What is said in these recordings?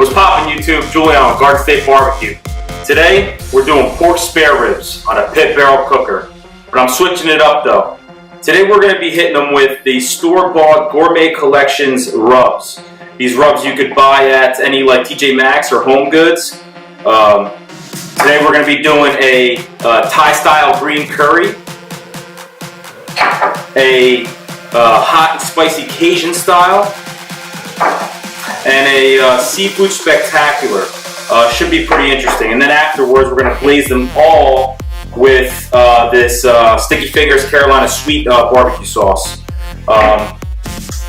What's poppin' YouTube? Julian on Garden State Barbecue. Today we're doing pork spare ribs on a pit barrel cooker, but I'm switching it up though. Today we're going to be hitting them with the store-bought Gourmet Collections rubs. These rubs you could buy at any like TJ Maxx or Home Goods. Today we're going to be doing a Thai-style green curry, a hot and spicy Cajun style, and a seafood spectacular. Should be pretty interesting. And then afterwards, we're going to glaze them all with this Sticky Fingers Carolina Sweet barbecue sauce. I'm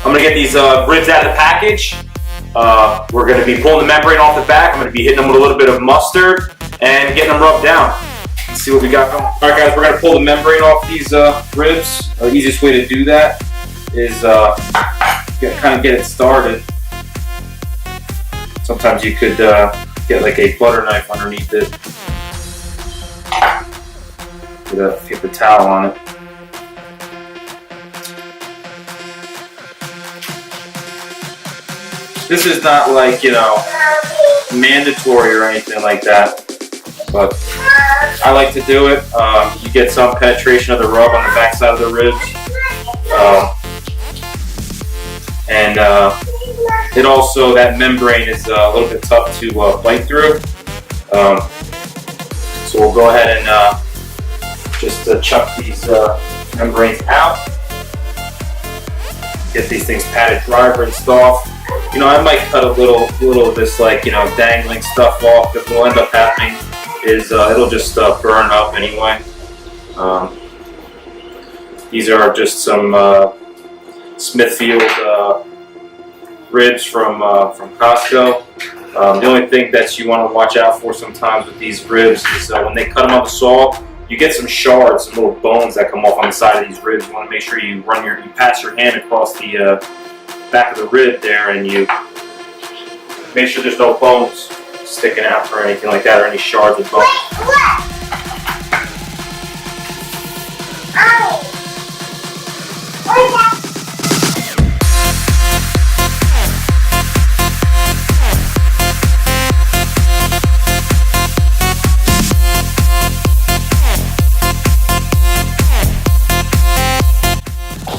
going to get these ribs out of the package. We're going to be pulling the membrane off the back. I'm going to be hitting them with a little bit of mustard and getting them rubbed down. Let's see what we got going. All right, guys, we're going to pull the membrane off these ribs. The easiest way to do that is kind of get it started. Sometimes you could get like a butter knife underneath it. Get a paper towel on it. This is not like, you know, mandatory or anything like that, but I like to do it. You get some penetration of the rub on the back side of the ribs. It also, that membrane is a little bit tough to bite through. So we'll go ahead and just chuck these membranes out. Get these things patted dry, rinsed off. You know, I might cut a little of this, like, you know, dangling stuff off, because what will end up happening is it'll just burn up anyway. These are just some Smithfield ribs from Costco. The only thing that you want to watch out for sometimes with these ribs is when they cut them on the saw, you get some shards, some little bones that come off on the side of these ribs. You want to make sure you pass your hand across the back of the rib there, and you make sure there's no bones sticking out or anything like that, or any shards of bones.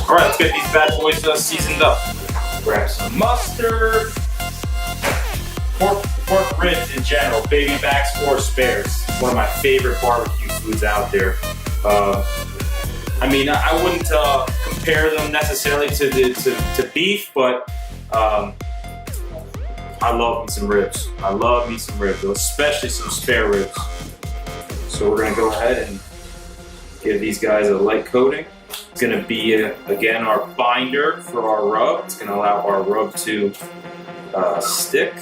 Alright, let's get these bad boys seasoned up. Grab some mustard. Pork ribs in general, baby backs or spares. One of my favorite barbecue foods out there. I mean, I wouldn't compare them necessarily to beef, but I love me some ribs. I love me some ribs, especially some spare ribs. So we're gonna go ahead and give these guys a light coating. It's going to be, again, our binder for our rub. It's going to allow our rub to stick.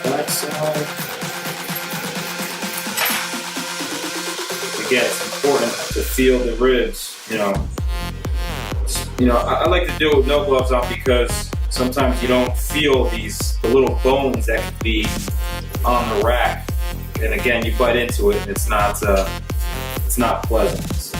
Back side. Again, it's important to feel the ribs, you know. I like to do it with no gloves on because sometimes you don't feel the little bones that could be on the rack, and again, you bite into it, and it's not pleasant. So.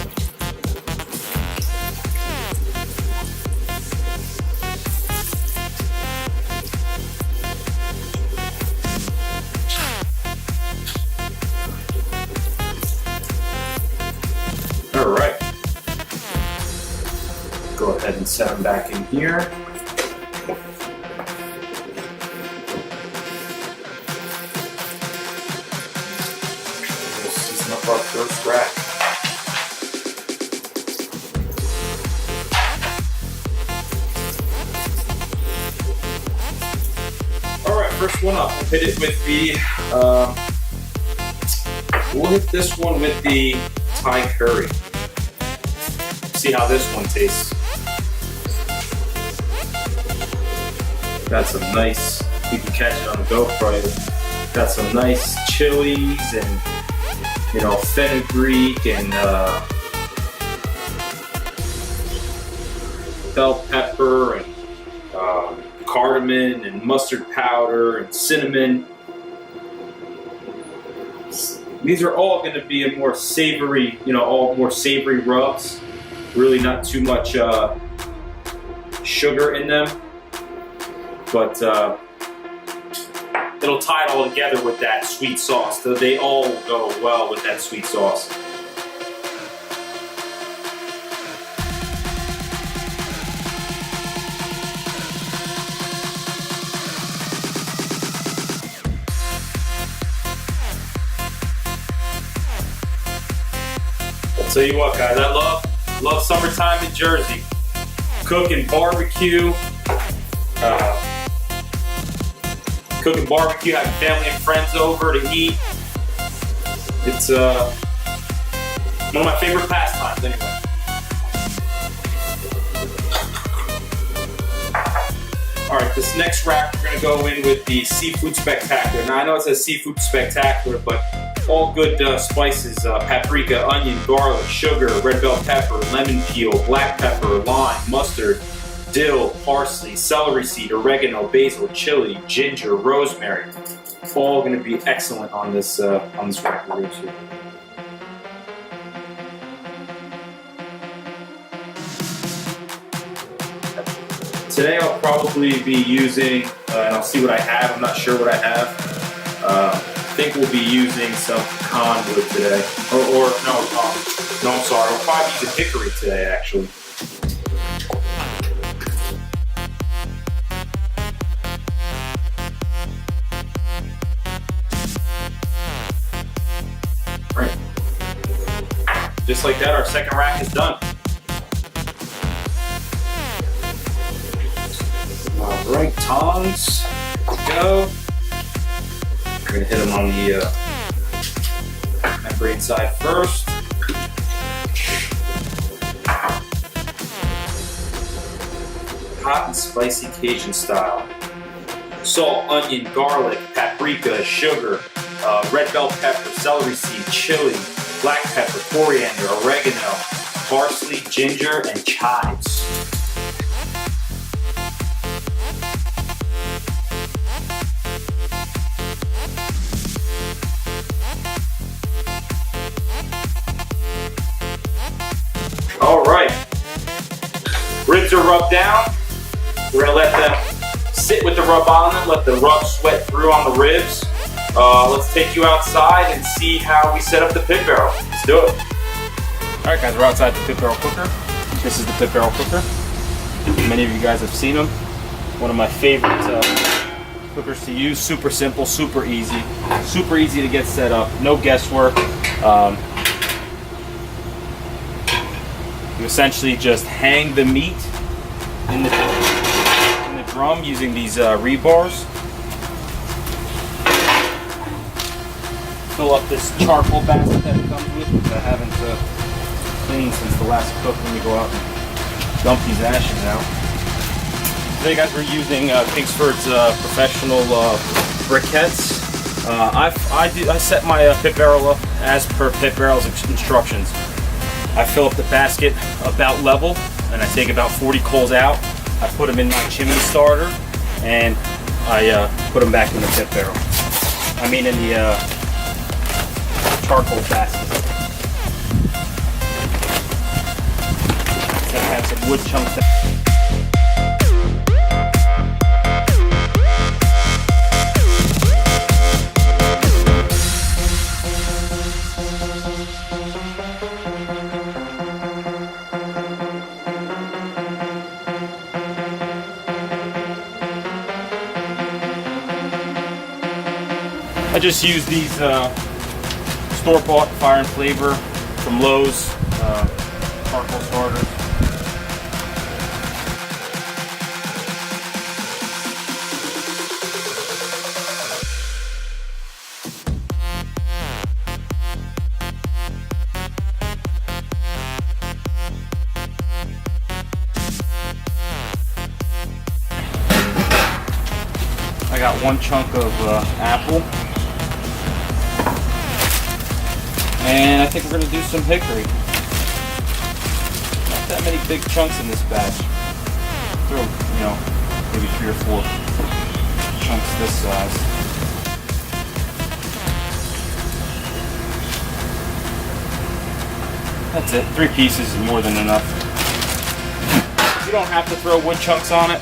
All right. Go ahead and set them back in here. We'll season up our first rack. Alright, first one up. We'll hit it with we'll hit this one with the Thai curry. See how this one tastes. Got some nice, you can catch it on the GoPro. Got some nice chilies and, you know, fenugreek and bell pepper and cardamom and mustard powder and cinnamon. These are all going to be a more savory, all more savory rubs. Really not too much sugar in them, but it'll tie it all together with that sweet sauce. So they all go well with that sweet sauce. I'll tell you what, guys, I love summertime in Jersey. Cooking barbecue, having family and friends over to eat. It's one of my favorite pastimes anyway. All right, this next rack we're gonna go in with the Seafood Spectacular. Now I know it says Seafood Spectacular, but all good spices, paprika, onion, garlic, sugar, red bell pepper, lemon peel, black pepper, lime, mustard, dill, parsley, celery seed, oregano, basil, chili, ginger, rosemary. All going to be excellent on this rack of ribs here. Today I'll probably be using, and I'll see what I have. I'm not sure what I have. I think we'll be using some pecan wood today. No, I'm sorry. We'll probably use a hickory today, actually. Right. Just like that, our second rack is done. All right, tongs, go. We're gonna hit them on the membrane side first. Hot and spicy Cajun style. Salt, onion, garlic, paprika, sugar, red bell pepper, celery seed, chili, black pepper, coriander, oregano, parsley, ginger, and chives. All right, ribs are rubbed down. We're gonna let them sit with the rub on them, let the rub sweat through on the ribs. Let's take you outside and see how we set up the pit barrel. Let's do it. All right, guys, we're outside the pit barrel cooker. This is the pit barrel cooker. Many of you guys have seen them. One of my favorite cookers to use. Super simple, super easy to get set up. No guesswork. You essentially just hang the meat in the drum using these rebars. Fill up this charcoal basket that it comes with, which I haven't cleaned since the last cook. Let me go out and dump these ashes out. Today, guys, we're using Kingsford's professional briquettes. I set my pit barrel up as per pit barrel's instructions. I fill up the basket about level, and I take about 40 coals out. I put them in my chimney starter, and I put them back in the pit barrel. I mean, in the charcoal basket. So I have some wood chunks. I just use these store-bought Fire and Flavor from Lowe's charcoal starters. I got one chunk of apple. And I think we're going to do some hickory. Not that many big chunks in this batch. Throw, maybe 3 or 4 chunks this size. That's it. 3 pieces is more than enough. You don't have to throw wood chunks on it.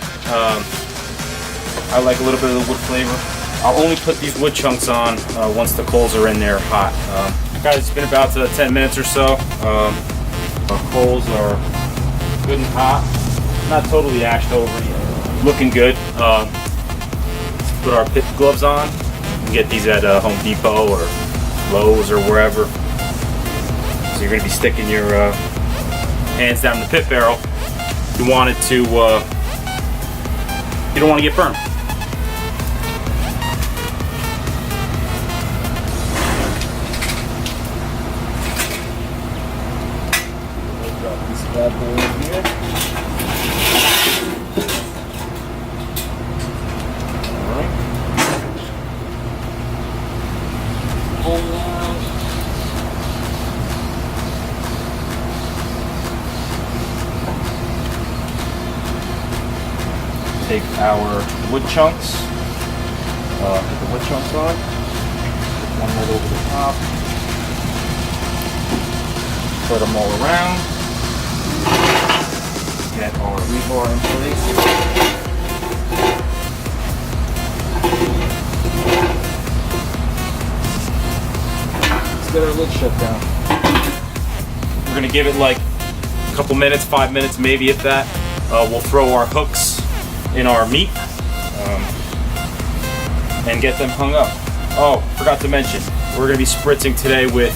I like a little bit of the wood flavor. I'll only put these wood chunks on once the coals are in there hot. Guys, it's been about 10 minutes or so. Our coals are good and hot. Not totally ashed over yet. Looking good. Let's put our pit gloves on. You can get these at Home Depot or Lowe's or wherever. So you're going to be sticking your hands down the pit barrel. You want it to, you don't want to get burned. Drop this bad boy in here. Alright. Pull out. Take our wood chunks, put the wood chunks on, put one right over the top, put them all around, get our rebar in place. Let's get our lid shut down. We're going to give it like a couple minutes, 5 minutes maybe if that. We'll throw our hooks in our meat and get them hung up. Oh, forgot to mention, we're going to be spritzing today with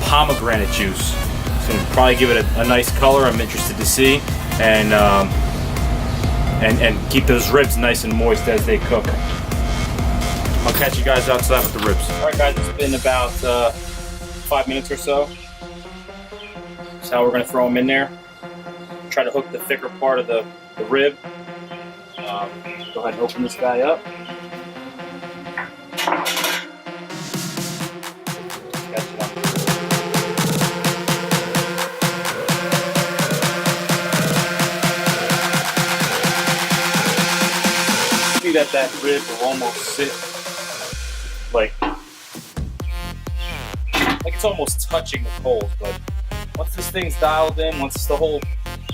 pomegranate juice. It's going to probably give it a nice color. I'm interested to see, and keep those ribs nice and moist as they cook. I'll catch you guys outside with the ribs. All right, guys, it's been about 5 minutes or so. That's how we're going to throw them in there. Try to hook the thicker part of the rib. Go ahead and open this guy up. See that rib will almost sit like it's almost touching the coals, but once this thing's dialed in, once the whole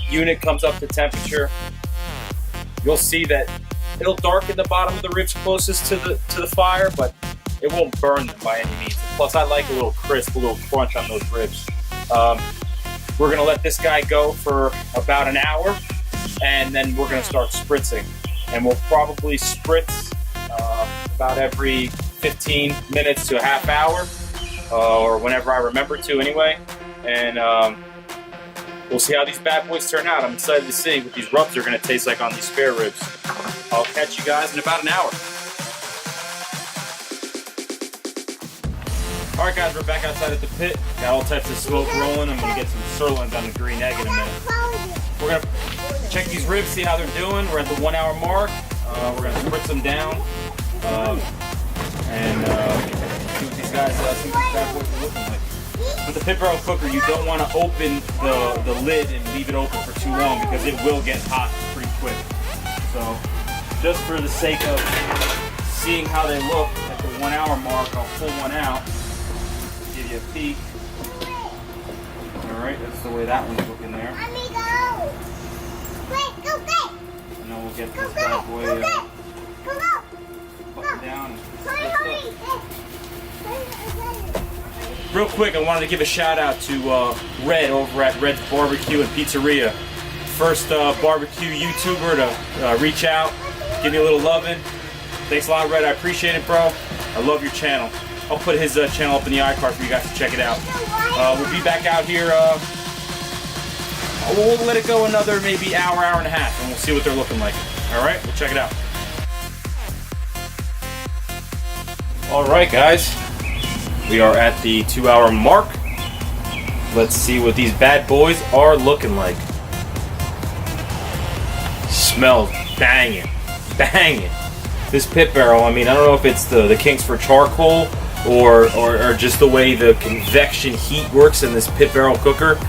unit comes up to temperature, you'll see that it'll darken the bottom of the ribs closest to the fire, but it won't burn them by any means. Plus, I like a little crisp, a little crunch on those ribs. We're gonna let this guy go for about an hour, and then we're gonna start spritzing. And we'll probably spritz about every 15 minutes to a half hour, or whenever I remember to anyway. And we'll see how these bad boys turn out. I'm excited to see what these rubs are going to taste like on these spare ribs. I'll catch you guys in about an hour. Alright guys, we're back outside at the pit. Got all types of smoke rolling. I'm going to get some sirloins on the green egg in a minute. We're going to check these ribs, see how they're doing. We're at the 1 hour mark. We're going to spritz them down. And see what these guys, see what these bad boys are looking like. With the pit barrel cooker, you don't want to open the lid and leave it open for too long because it will get hot pretty quick. So, just for the sake of seeing how they look at the 1 hour mark, I'll pull one out, give you a peek. Alright, that's the way that one's looking there. And then we'll get this bad boy buttoned down and slipped up. Real quick, I wanted to give a shout out to Red over at Red's Barbecue and Pizzeria. First barbecue YouTuber to reach out, give me a little loving. Thanks a lot, Red. I appreciate it, bro. I love your channel. I'll put his channel up in the iCard for you guys to check it out. We'll be back out here. We'll let it go another maybe hour and a half, and we'll see what they're looking like. All right, we'll check it out. All right, guys. We are at the 2 hour mark. Let's see what these bad boys are looking like. Smells banging, banging. This pit barrel, I mean, I don't know if it's the Kingsford charcoal or just the way the convection heat works in this pit barrel cooker.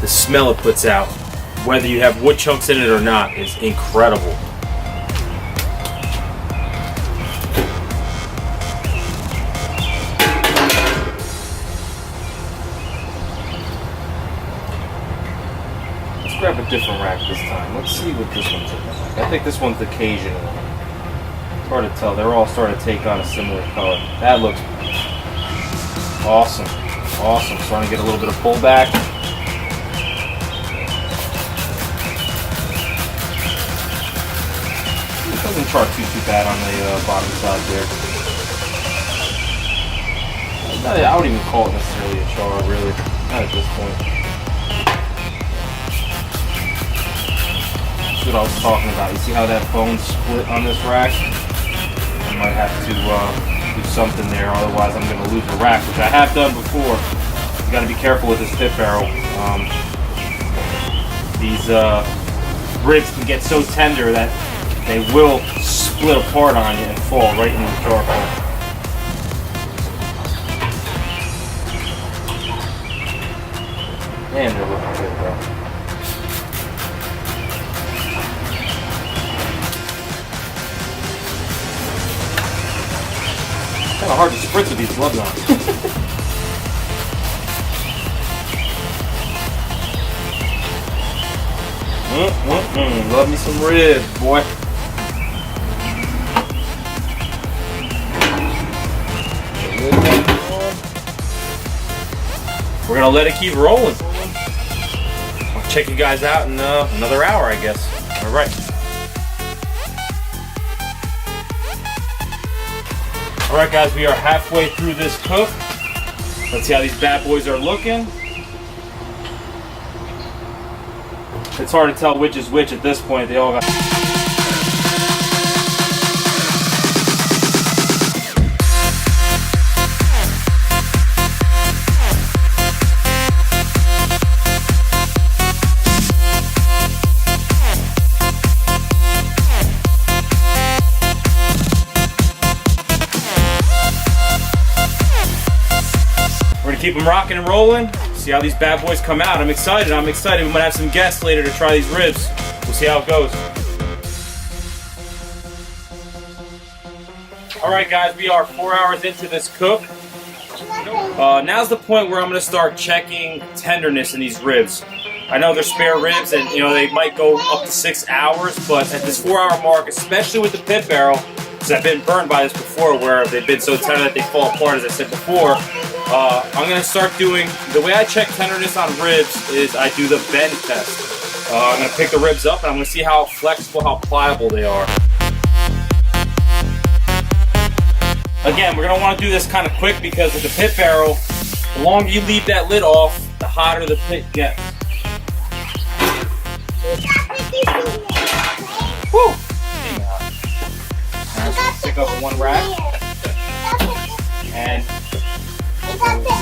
The smell it puts out, whether you have wood chunks in it or not, is incredible. different rack this time. Let's see what this one's looking like. I think this one's the Cajun one. It's hard to tell. They're all starting to take on a similar color. That looks awesome. Awesome. Starting to get a little bit of pullback. It doesn't char too bad on the bottom side there. I wouldn't even call it necessarily a char, really. Not at this point. That's what I was talking about. You see how that bone's split on this rack? I might have to do something there, otherwise I'm going to lose the rack, which I have done before. You got to be careful with this pit barrel. These ribs can get so tender that they will split apart on you and fall right into the charcoal. Man, they're looking good, bro. Kind of hard to spritz with these gloves on. Love me some ribs, boy. We're gonna let it keep rolling. I'll check you guys out in another hour, I guess. All right. All right, guys, we are halfway through this cook. Let's see how these bad boys are looking. It's hard to tell which is which at this point. They all got... We're gonna keep them rocking and rolling. See how these bad boys come out. I'm excited. We might have some guests later to try these ribs. We'll see how it goes. All right, guys, we are 4 hours into this cook. Now's the point where I'm gonna start checking tenderness in these ribs. I know they're spare ribs and they might go up to 6 hours, but at this 4 hour mark, especially with the pit barrel, because I've been burned by this before where they've been so tender that they fall apart, as I said before, I'm going to start doing, the way I check tenderness on ribs is I do the bend test. I'm going to pick the ribs up and I'm going to see how flexible, how pliable they are. Again, we're going to want to do this kind of quick because with the pit barrel, the longer you leave that lid off, the hotter the pit gets. Woo! I'm just going to stick up one rack. And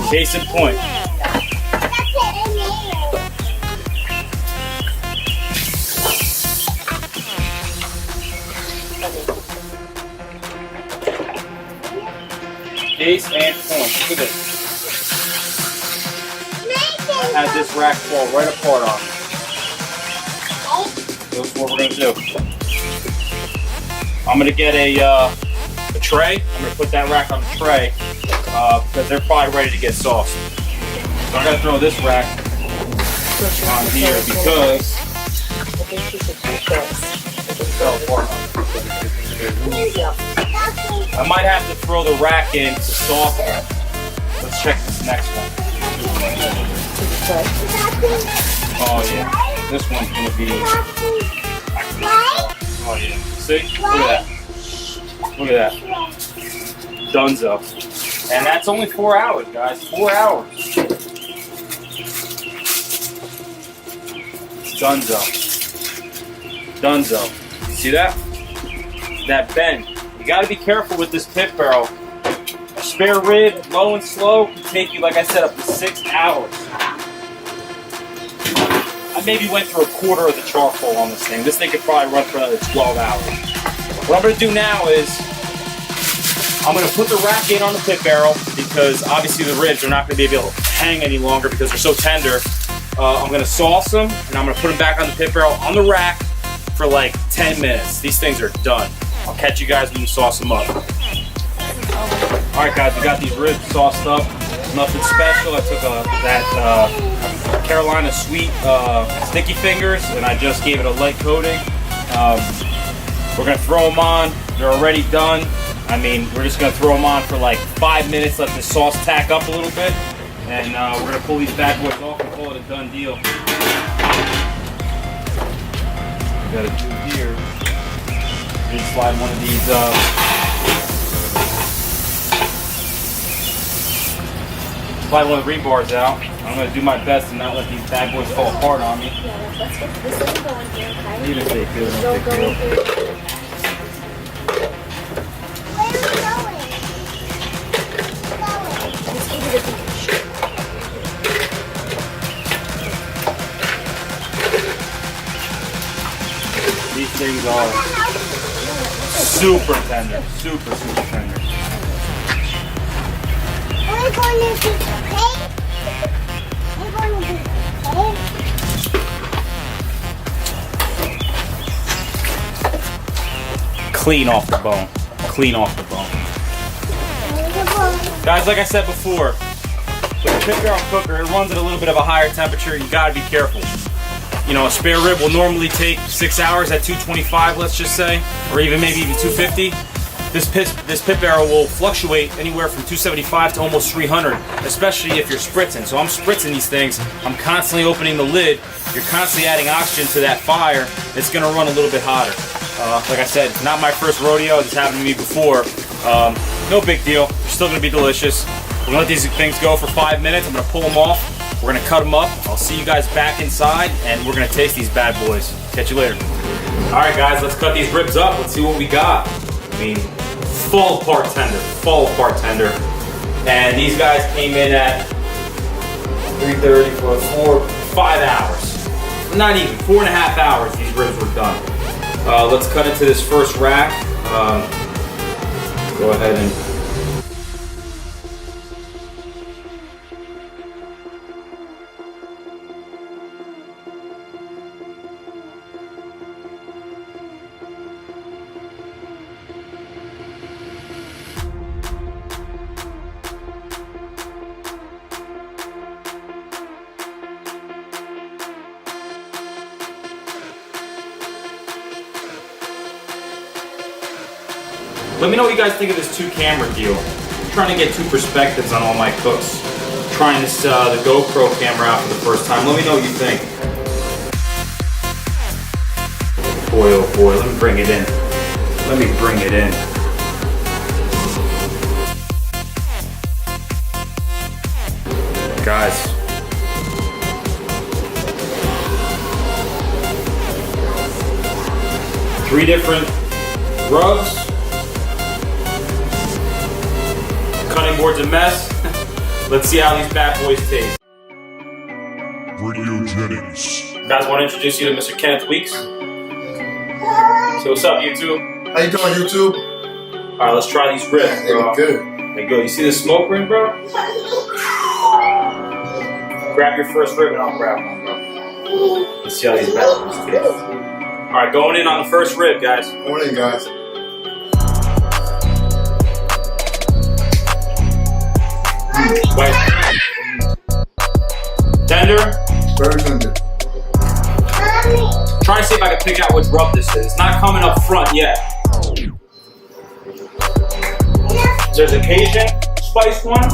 case in point. Case and point. Look at this. I had this rack fall right apart on me. That's what we're going to do. I'm going to get a tray. I'm going to put that rack on the tray. Because they're probably ready to get sauced. So I gotta throw this rack on here because I might have to throw the rack in to sauce it. Let's check this next one. Oh yeah, this one's gonna be. Oh yeah, see? Look at that. Dunzo. And that's only 4 hours, guys. 4 hours. Dunzo. Dunzo. See that? That bend. You gotta be careful with this pit barrel. A spare rib, low and slow, can take you, like I said, up to 6 hours. I maybe went through a quarter of the charcoal on this thing. This thing could probably run for another 12 hours. What I'm gonna do now is I'm going to put the rack in on the pit barrel because obviously the ribs are not going to be able to hang any longer because they're so tender. I'm going to sauce them and I'm going to put them back on the pit barrel on the rack for like 10 minutes. These things are done. I'll catch you guys when you sauce them up. Alright guys, we got these ribs sauced up. Nothing special. I took that Carolina Sweet sticky fingers, and I just gave it a light coating. We're gonna throw them on. They're already done. I mean, we're just gonna throw them on for like 5 minutes, let the sauce tack up a little bit, and we're gonna pull these bad boys off and call it a done deal. Got to do here. Just slide one of these. Slide one of the rebars out. I'm gonna do my best to not let these bad boys fall apart on me. Yeah, let's get this thing going here, okay? Even if they do, Go in here. Where are we going? Let's give it a beach. These things are super tender, super tender. We're going to do okay? We're going to do okay? Clean off the bone. Clean off the bone. Guys, like I said before, with a pit barrel cooker, it runs at a little bit of a higher temperature. You gotta be careful. You know, a spare rib will normally take 6 hours at 225, let's just say, or even maybe even 250. This pit barrel will fluctuate anywhere from 275 to almost 300, especially if you're spritzing. So I'm spritzing these things. I'm constantly opening the lid. You're constantly adding oxygen to that fire. It's gonna run a little bit hotter. Like I said, not my first rodeo. This happened to me before. No big deal. They're still gonna be delicious. We're gonna let these things go for 5 minutes. I'm gonna pull them off. We're gonna cut them up. I'll see you guys back inside, and we're gonna taste these bad boys. Catch you later. All right, guys, let's cut these ribs up. Let's see what we got. I mean, fall apart tender, fall apart tender. And these guys came in at 3:30 for 5 hours. Not even, 4.5 hours these ribs were done. Let's cut into this first rack. Go ahead and let me know what you guys think of this 2-camera deal. I'm trying to get 2 perspectives on all my cooks. Trying this the GoPro camera out for the first time. Let me know what you think. Boy, oh boy, let me bring it in. Let me bring it in. Guys. Three different rubs. Cutting board's a mess. Let's see how these bad boys taste. Radiogenics. Guys, want to introduce you to Mr. Kenneth Weeks. So what's up, YouTube? How you doing, YouTube? All right, let's try these ribs, They bro. look good. They go. You see the smoke ring, bro? Grab your first rib and I'll grab one, bro. Let's see how these bad boys taste. All right, going in on the first rib, guys. Morning, guys. Wait. Tender. Very tender. Trying to see if I can pick out which rub this is. It's not coming up front yet. There's a Cajun spice one.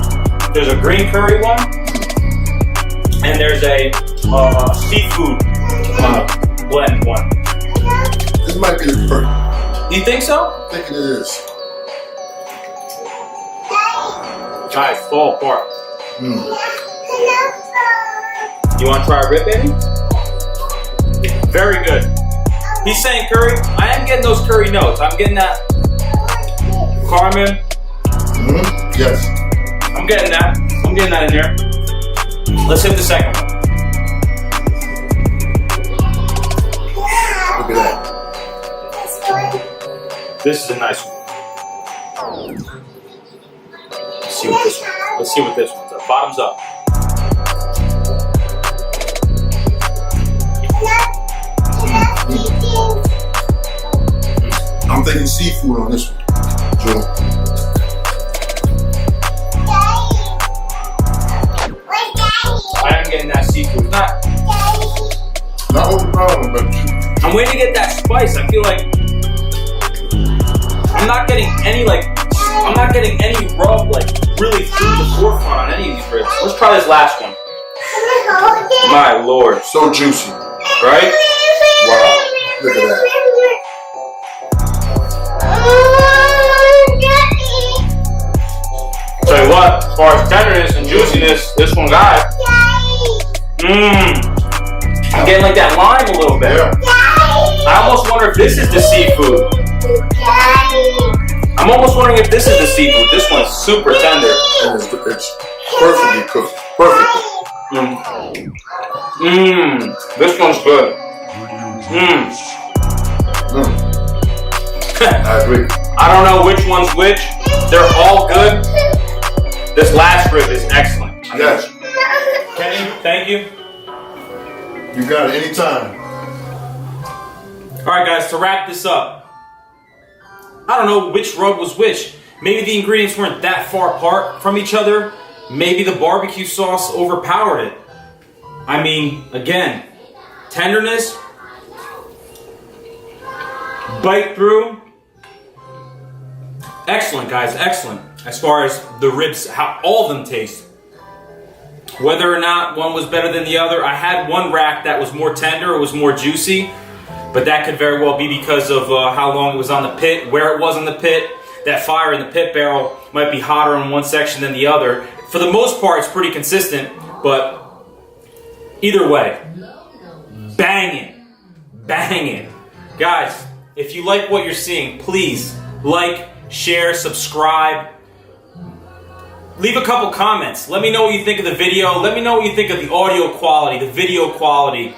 There's a green curry one. And there's a seafood blend one. This might be the first. You think so? I think it is. Guys, fall apart. Mm. You want to try a rib, baby? Very good. He's saying curry. I am getting those curry notes. I'm getting that Carmen. Mm-hmm. Yes. I'm getting that. I'm getting that in there. Let's hit the second one. Look at that. This is a nice one. Let's see what this one's up. Bottoms up. I'm thinking seafood on this one, Joe. I am getting that seafood. Not I'm waiting to get that spice. I feel like I'm not getting any rub like really through the forefront on any of these ribs. Let's try this last one. My Lord. So juicy. Right? Wow. Look at that. Tell you what, as far as tenderness and juiciness, this one got it. I'm getting like that lime a little bit. Yeah. I almost wonder if this is the seafood. I'm almost wondering if this is the seafood. This one's super tender. And it's perfectly cooked. Perfectly. This one's good. I agree. I don't know which one's which. They're all good. This last rib is excellent. Yes. Kenny, thank you. You got it anytime. Alright guys, to wrap this up, I don't know which rub was which. Maybe the ingredients weren't that far apart from each other. Maybe the barbecue sauce overpowered it. I mean, again, tenderness, bite through. Excellent guys, excellent. As far as the ribs, how all of them taste. Whether or not one was better than the other, I had one rack that was more tender, it was more juicy. But that could very well be because of how long it was on the pit, where it was on the pit. That fire in the pit barrel might be hotter in one section than the other. For the most part, it's pretty consistent, but either way, banging, banging. Guys, if you like what you're seeing, please like, share, subscribe. Leave a couple comments. Let me know what you think of the video. Let me know what you think of the audio quality, the video quality.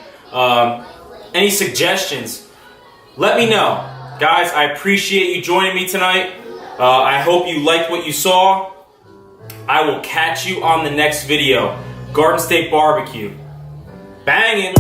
Any suggestions, let me know. Guys, I appreciate you joining me tonight. I hope you liked what you saw. I will catch you on the next video. Garden State BBQ. Banging.